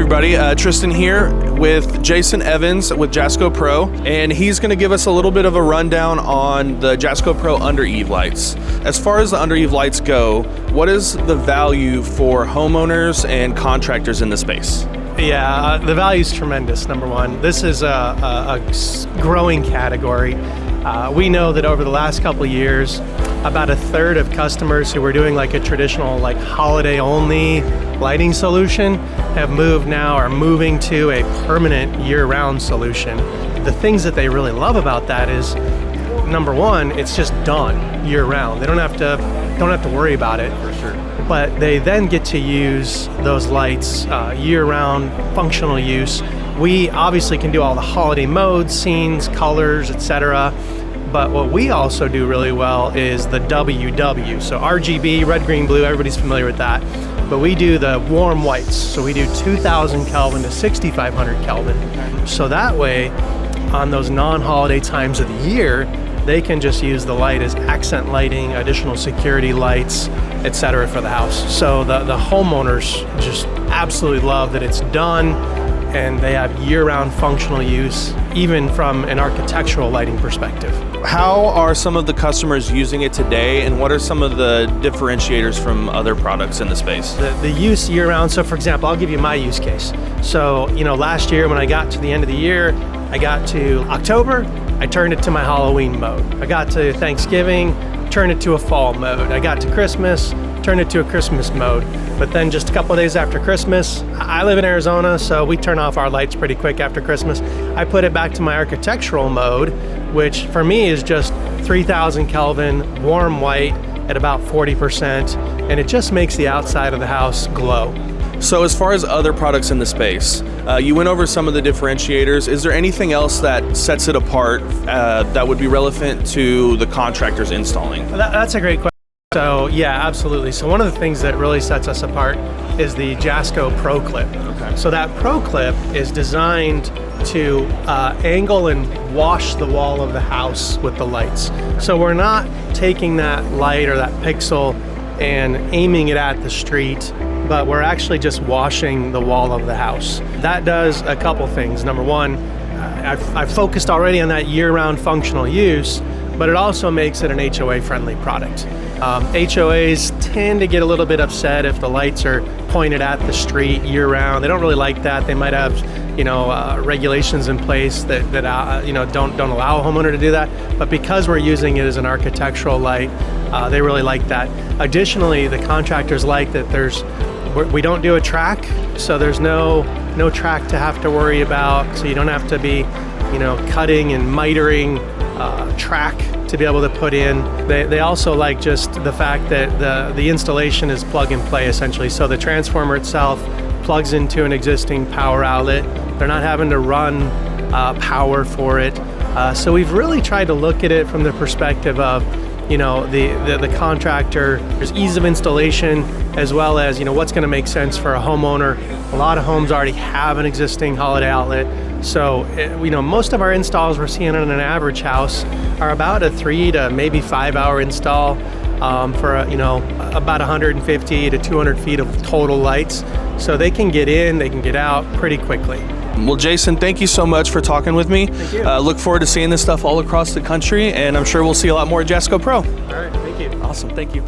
everybody. Tristan here with Jason Evans with JascoPro, and he's going to give us a little bit of a rundown on the JascoPro Under-Eave Lights. As far as the Under-Eave Lights go, what is the value for homeowners and contractors in the space? Yeah, the value is tremendous, number one. This is a growing category. We know that over the last couple of years, about a third of customers who were doing like a traditional like holiday only lighting solution have are moving to a permanent year-round solution. The things that they really love about that is, number one, it's just done year-round. They don't have to worry about it. For sure. But they then get to use those lights year-round, functional use. We obviously can do all the holiday modes, scenes, colors, etc. But what we also do really well is the WW. So RGB, red, green, blue, everybody's familiar with that. But we do the warm whites. So we do 2000 Kelvin to 6500 Kelvin. So that way, on those non-holiday times of the year, they can just use the light as accent lighting, additional security lights, etc. for the house. So the homeowners just absolutely love that it's done, and they have year-round functional use, even from an architectural lighting perspective. How are some of the customers using it today, and what are some of the differentiators from other products in the space? The use year-round, so for example, I'll give you my use case. So, last year when I got to the end of the year, I got to October, I turned it to my Halloween mode. I got to Thanksgiving, turned it to a fall mode. I got to Christmas, turned it to a Christmas mode. But then just a couple of days after Christmas, I live in Arizona, so we turn off our lights pretty quick after Christmas. I put it back to my architectural mode, which for me is just 3000 Kelvin, warm white at about 40%, and it just makes the outside of the house glow. So as far as other products in the space, you went over some of the differentiators. Is there anything else that sets it apart that would be relevant to the contractors installing? That's a great question. So yeah, absolutely. So one of the things that really sets us apart is the JascoPro clip. Okay. So that Pro clip is designed to angle and wash the wall of the house with the lights. So we're not taking that light or that pixel and aiming it at the street, but we're actually just washing the wall of the house. That does a couple things. Number one, I've focused already on that year-round functional use, but it also makes it an HOA-friendly product. HOAs tend to get a little bit upset if the lights are pointed at the street year-round. They don't really like that. They might have, regulations in place that don't allow a homeowner to do that. But because we're using it as an architectural light, they really like that. Additionally, the contractors like that we don't do a track, so there's no track to have to worry about. So you don't have to be, cutting and mitering track to be able to put in. They also like just the fact that the installation is plug and play essentially. So the transformer itself plugs into an existing power outlet. They're not having to run power for it. So we've really tried to look at it from the perspective of the contractor. There's ease of installation, as well as what's going to make sense for a homeowner. A lot of homes already have an existing holiday outlet. So, most of our installs we're seeing in an average house are about a 3 to maybe 5 hour install for about 150 to 200 feet of total lights. So they can get in, they can get out pretty quickly. Well, Jason, thank you so much for talking with me. Thank you. Look forward to seeing this stuff all across the country, and I'm sure we'll see a lot more at JascoPro. All right, thank you. Awesome, thank you.